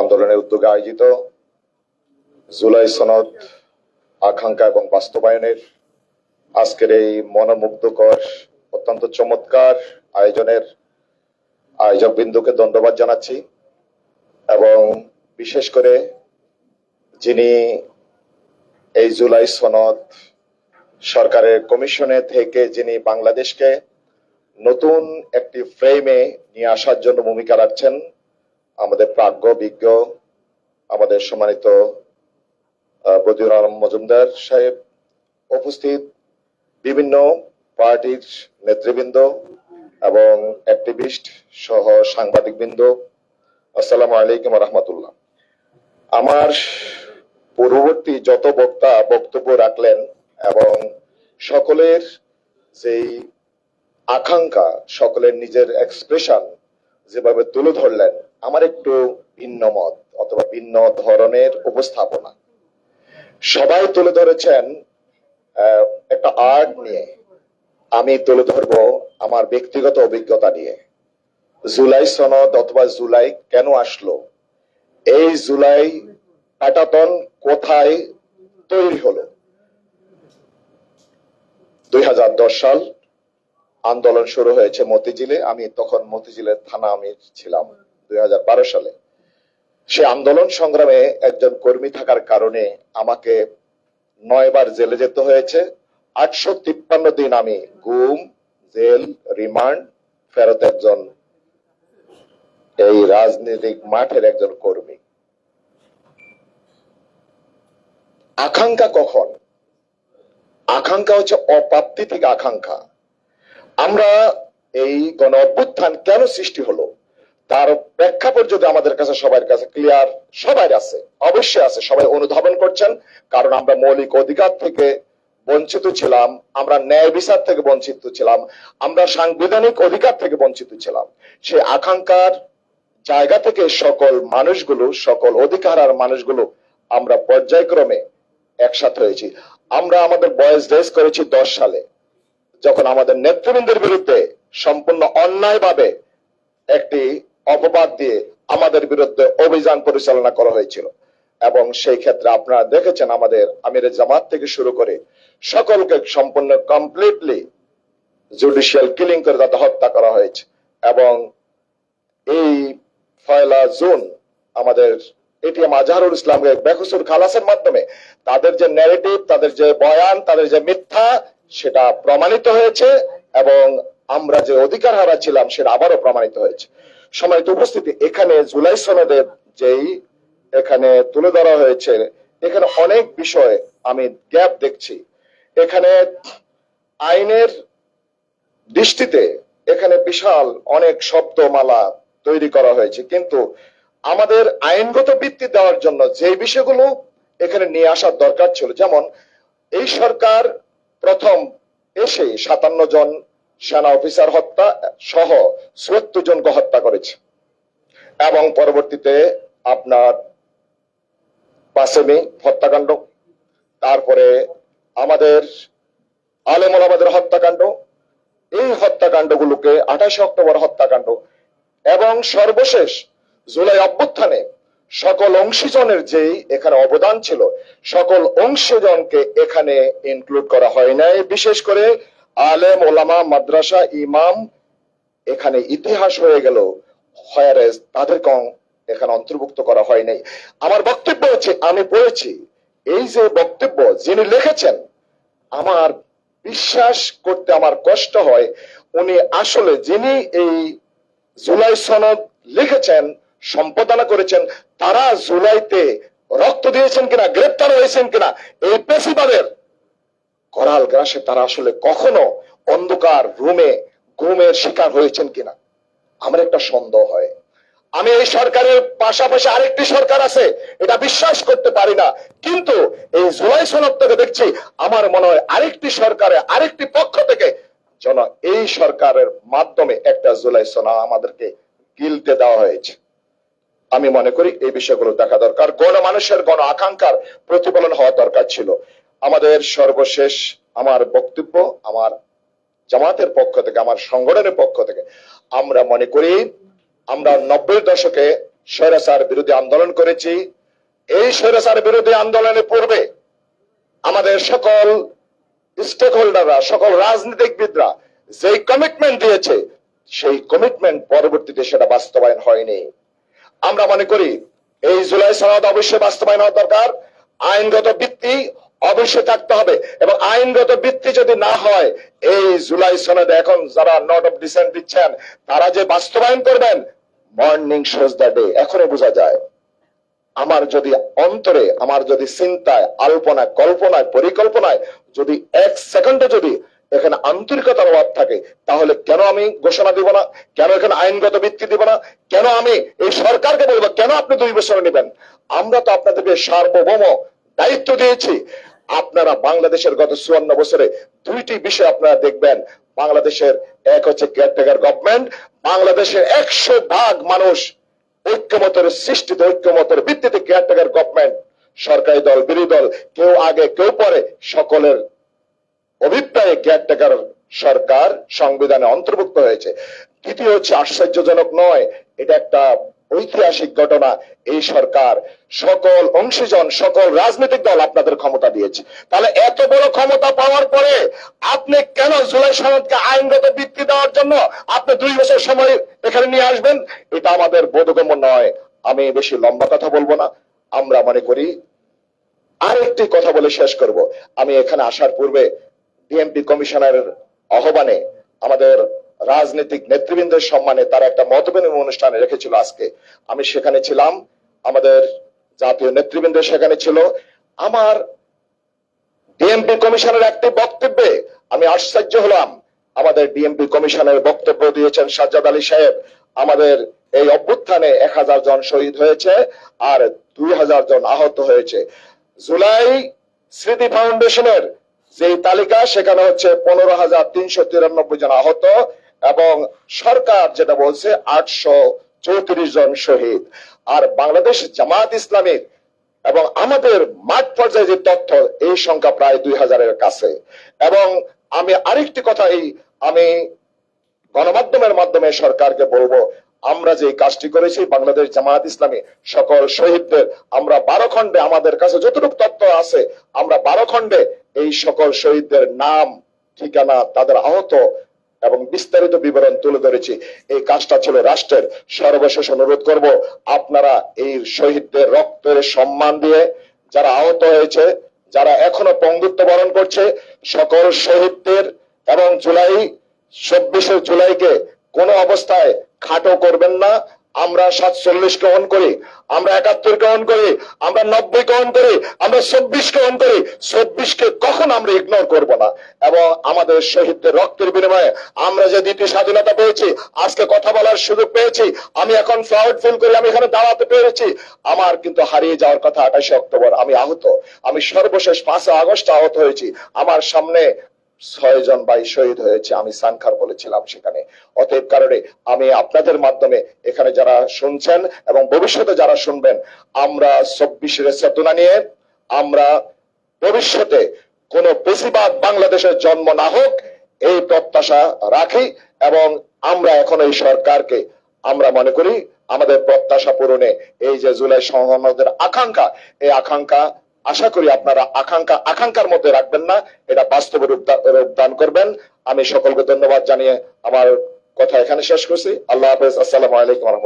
আন্দোলনের উদ্যোগে আয়োজিত জুলাই সনদ আকাঙ্ক্ষা এবং বাস্তবায়নের আজকের এই মনোমুগ্ধকর অত্যন্ত চমৎকার আয়োজনের আয়োজক বিন্দুকে ধন্যবাদ জানাচ্ছি এবং বিশেষ করে যিনি এই জুলাই সনদ সরকারের কমিশনে থেকে যিনি বাংলাদেশকে নতুন একটি ফ্রেমে নিয়ে আসার জন্য ভূমিকা রাখছেন, আমাদের প্রাজ্ঞ বিজ্ঞ আমাদের সম্মানিত বদিউর আলম মজুমদার সাহেব, উপস্থিত বিভিন্ন পার্টির নেতৃবৃন্দ এবং অ্যাক্টিভিস্ট সহ সাংবাদিকবৃন্দ, আসসালামু আলাইকুম রহমতুল্লাহ। আমার পূর্ববর্তী যত বক্তা বক্তব্য রাখলেন এবং সকলের যেই আকাঙ্ক্ষা, সকলের নিজের এক্সপ্রেশন যেভাবে তুলে ধরলেন, আমার একটু ভিন্ন মত অথবা ভিন্ন ধরনের উপস্থাপনা। সবাই তুলে ধরেছেন একটা আর্ট নিয়ে, আমি তুলে ধরবো আমার ব্যক্তিগত অভিজ্ঞতা নিয়ে। জুলাই সনদ অথবা জুলাই কেন আসলো, এই জুলাই প্যাটার্ন কোথায় তৈরি হলো। 2010 সাল আন্দোলন শুরু হয়েছে মতিঝিলে, আমি তখন মতিঝিলের থানা আমির ছিলাম। 2012 সালে সে আন্দোলন সংগ্রামে একজন কর্মী থাকার কারণে আমাকে 9 বার জেলে যেতে হয়েছে। 853 দিন আমি গুম, জেল, রিমান্ড ফেরত একজন এই রাজনৈতিক মাঠের একজন কর্মী। আকাঙ্ক্ষা কখন? আকাঙ্ক্ষা হচ্ছে অপ্রাপ্তি থেকে আকাঙ্ক্ষা। আমরা এই গণ অভ্যুত্থান কেন সৃষ্টি হলো তার প্রেক্ষাপট যদি আমাদের কাছে সবার কাছে ক্লিয়ার, সবার আছে, অবশ্যই আছে, সবাই অনুধাবন করছেন। কারণ আমরা মৌলিক অধিকার থেকে বঞ্চিত ছিলাম, আমরা ন্যায় বিচার থেকে বঞ্চিত ছিলাম, আমরা সাংবিধানিক অধিকার থেকে বঞ্চিত ছিলাম। সেই আকাঙ্ক্ষার জায়গা থেকে সকল মানুষগুলো, সকল অধিকার আর মানুষগুলো আমরা পর্যায়ক্রমে একসাথে হয়েছি। আমরা আমাদের বয়স রেস করেছি 10 সালে, যখন আমাদের নেতৃবৃন্দের বিরুদ্ধে সম্পূর্ণ অন্যায়ভাবে একটি অপবাদ দিয়ে আমাদের বিরুদ্ধে অভিযান পরিচালনা করা হয়েছিল। এবং সেই ক্ষেত্রে আপনারা দেখেছেন আমাদের আমিরে জামাত থেকে শুরু করে সকলকে সম্পূর্ণ কমপ্লিটলি জুডিশিয়াল কিলিং করে তাদের হত্যা করা হয়েছে। এবং এই 1 জুন আমাদের এটিএম আজহারুল ইসলামকে বেকসুর খালাসের মাধ্যমে তাদের যে ন্যারেটিভ, তাদের যে বয়ান, তাদের যে মিথ্যা, সেটা প্রমাণিত হয়েছে এবং আমরা যে অধিকার হারা ছিলাম সেটা আবারও প্রমাণিত হয়েছে। সম্মানিত উপস্থিতি, এখানে জুলাই সনদের যেই এখানে তুলে ধরা হয়েছে, এখানে অনেক বিষয় আমি গ্যাপ দেখছি। এখানে আইনের দৃষ্টিতে এখানে বিশাল অনেক শব্দমালা তৈরি করা হয়েছে, কিন্তু আমাদের আইনগত ভিত্তি দেওয়ার জন্য যে বিষয়গুলো এখানে নিয়ে আসার দরকার ছিল, যেমন এই সরকার প্রথম এসে 57 জন সেনা অফিসার হত্যা সহ 74 জনকে হত্যা করেছে এবং পরবর্তীতে আপনার 5 মে হত্যাকাণ্ড, তারপরে আমাদের আলেম ওলামাদের হত্যাকাণ্ড, এই হত্যাকাণ্ডগুলোকে 28 অক্টোবর হত্যাকাণ্ড এবং সর্বশেষ জুলাই অভ্যুত্থানে সকল অংশীজনের যেই এখানে অবদান ছিল, সকল অংশীজনকে এখানে ইনক্লুড করা হয় নাই। বিশেষ করে আলেম ওলামা, মাদ্রাসা, ইমাম এখানে ইতিহাস হয়ে গেল, হয়ারেজ তাদেরকে এখানে অন্তর্ভুক্ত করা হয় নাই। আমার বক্তব্য হচ্ছে, আমি পড়েছি এই যে বক্তব্য যিনি লিখেছেন, আমার বিশ্বাস করতে আমার কষ্ট হয় উনি আসলে যিনি এই জুলাই সনদ লিখেছেন, সম্পাদনা করেছেন, তারা জুলাইতে রক্ত দিয়েছেন কিনা, গ্রেপ্তার হয়েছেন কিনা, এই পেশিবাদের করাল গ্রাসে তারা আসলে কখনো অন্ধকার রুমে ঘুমের শিকার হয়েছেন কিনা আমার একটা সন্দেহ হয়। আমি এই সরকারের পাশাপাশি আরেকটি সরকার আছে এটা বিশ্বাস করতে পারি না, কিন্তু এই জুলাই সনদ থেকে দেখছি আমার মনে হয় আরেকটি সরকারের আরেকটি পক্ষ থেকে যেন এই সরকারের মাধ্যমে একটা জুলাই সনদ আমাদেরকে গিলতে দেওয়া হয়েছে। আমি মনে করি এই বিষয়গুলো দেখা দরকার, গণমানুষের গণ আকাঙ্ক্ষার প্রতিফলন হওয়া দরকার ছিল। আমাদের সর্বশেষ আমার বক্তব্য, আমার জামাতের পক্ষ থেকে, আমার সংগঠনের পক্ষ থেকে আমরা মনে করি আমরা 90-এর দশকে স্বৈরাচার বিরোধী আন্দোলন করেছি। এই স্বৈরাচার বিরোধী আন্দোলনের পূর্বে আমাদের সকল স্টেক হোল্ডাররা, সকল রাজনীতিবিদরা যেই কমিটমেন্ট দিয়েছে, সেই কমিটমেন্ট পরবর্তীতে সেটা বাস্তবায়ন হয়নি। আমরা মনে করি এই জুলাই সনদ অবশ্যই বাস্তবায়ন হওয়া দরকার। আইনগত ভিত্তি অবশ্যই থাকতে হবে, এবং আইনগত ভিত্তি যদি না হয়, এই জুলাই সনদে এখন যারা নোট অফ ডিসেন্ট দিচ্ছেন তারা যে বাস্তবায়ন করবেন, মর্নিং শোজ দ্য ডে। এখনো বোঝা যায় আমার যদি অন্তরে, আমার যদি চিন্তায়, আল্পনায়, কল্পনায়, পরিকল্পনায় যদি এক সেকেন্ডে যদি এখানে আন্তরিকতার অভাব থাকে, তাহলে কেন আমি ঘোষণা দিব না? কেন এখানে আইনগত ভিত্তি দিব না? কেন আমি এই সরকারকে বলবো কেন আপনি 2 বছর নেবেন? আমরা তো আপনাদেরকে সার্বভৌম দায়িত্ব দিয়েছি। আপনারা বাংলাদেশের গত 54 বছরে 2টি বিষয় আপনারা দেখবেন। বাংলাদেশের এক হচ্ছে কেয়ারটেকার গভর্নমেন্ট। বাংলাদেশের 100% মানুষ ঐক্যমতের সৃষ্টিতে, ঐক্যমতের ভিত্তিতে কেয়ারটেকার গভর্নমেন্ট, সরকারি দল, বিরোধী দল, কেউ আগে কেউ পরে, সকলের অভিপ্রায়ে কেয়ারটেকার সরকার সংবিধানে অন্তর্ভুক্ত হয়েছে। দ্বিতীয় হচ্ছে আশ্চর্যজনক নয়, এটা একটা ঐতিহাসিক ঘটনা। এই সরকার সকল অংশীজন, সকল রাজনৈতিক দল আপনাদের ক্ষমতা দিয়েছে। তাহলে এত বড় ক্ষমতা পাওয়ার পরে আপনি কেন জুলাই সনদকে আইনগত ভিত্তি দেওয়ার জন্য আপনি 2 বছর সময় এখানে নিয়ে আসবেন? এটা আমাদের বোধগম্য নয়। আমি বেশি লম্বা কথা বলবো না। আমরা মনে করি, আরেকটি কথা বলে শেষ করব। আমি এখানে আসার পূর্বে ডিএমপি কমিশনারের আহ্বানে আমাদের রাজনৈতিক নেতৃবৃন্দের সম্মানে তারা একটা মতবিনিময় অনুষ্ঠানে রেখেছিল আজকে। আমি সেখানে ছিলাম, আমাদের জাতীয় নেতৃবৃন্দ সেখানে ছিল। আমার ডিএমপি কমিশনের একটি বক্তব্যে আমি আশ্চর্য হলাম। আমাদের ডিএমপি কমিশনের বক্তব্য দিয়েছেন সাজ্জাদ আলী সাহেব। আমাদের এই অভ্যুত্থানে 1000 জন শহীদ হয়েছে আর 2000 জন আহত হয়েছে। জুলাই স্মৃতি ফাউন্ডেশনের যে তালিকা, সেখানে হচ্ছে 15,393 জন আহত, এবং সরকার যেটা বলছে 834 জন শহীদ। আর বাংলাদেশ জামাত ইসলামীর এবং আমাদের মাঠ পর্যায়ে যে তথ্য, এই সংখ্যা প্রায় 2000-এর কাছে। এবং আমি আরেকটি কথা আমি গণমাধ্যমের মাধ্যমে সরকারকে বলবো, আমরা যে কাজটি করেছি, বাংলাদেশ জামাত ইসলামী সকল শহীদদের আমরা 12 খণ্ডে, আমাদের কাছে যতটুকু তথ্য আছে, আমরা 12 খণ্ডে এই সকল শহীদদের নাম, ঠিকানা, তাদের আহত এবং বিস্তারিত বিবরণ তুলে ধরেছি। এই কাজটা ছিল রাষ্ট্রের। সর্বশেষ অনুরোধ করব, আপনারা এই শহীদদের রক্তের সম্মান দিয়ে, যারা আহত হয়েছে, যারা এখনো পঙ্গুত্ব বরণ করছে, সকল শহীদদের, এবং 24 জুলাইকে কোন অবস্থায় খাটো করবেন না। আমরা 47-কে অন করি, আমরা 71-কে অন করি, আমরা 90-কে অন করি, আমরা 24-কে অন করি। 24-কে কখন আমরা ইগনোর করব না। এবং আমাদের শহীদদের রক্তের বিনিময়ে আমরা যে 2টি স্বাধীনতা পেয়েছি, আজকে কথা বলার সুযোগ পেয়েছি, আমি এখন প্রাউড ফিল করি, আমি এখানে দাঁড়াতে পেরেছি। আমার কিন্তু হারিয়ে যাওয়ার কথা 28 অক্টোবর, আমি আহত। আমি সর্বশেষ 5 আগস্ট আহত হয়েছি। আমার সামনে 6 জন ভাই শহীদ হয়েছে, আমি সানখার বলেছিলাম সেখানে। অতএব কারণে আমি আপনাদের মাধ্যমে এখানে যারা শুনছেন এবং ভবিষ্যতে যারা শুনবেন, আমরা 24-এর চেতনা নিয়ে আমরা ভবিষ্যতে কোন বেশিরভাগ বাংলাদেশের জন্ম না হোক, এই প্রত্যাশা রাখি। এবং আমরা এখন এই সরকারকে আমরা মনে করি আমাদের প্রত্যাশা পূরণে এই যে জুলাই সনদের আকাঙ্ক্ষা, এই আকাঙ্ক্ষা আশা করি আপনারা আকাঙ্ক্ষার মধ্যে রাখবেন না, এটা বাস্তবে রূপদান করবেন। আমি সকলকে ধন্যবাদ জানিয়ে আমার কথা এখানে শেষ করছি। আল্লাহ হাফেজ। আসসালামু আলাইকুম।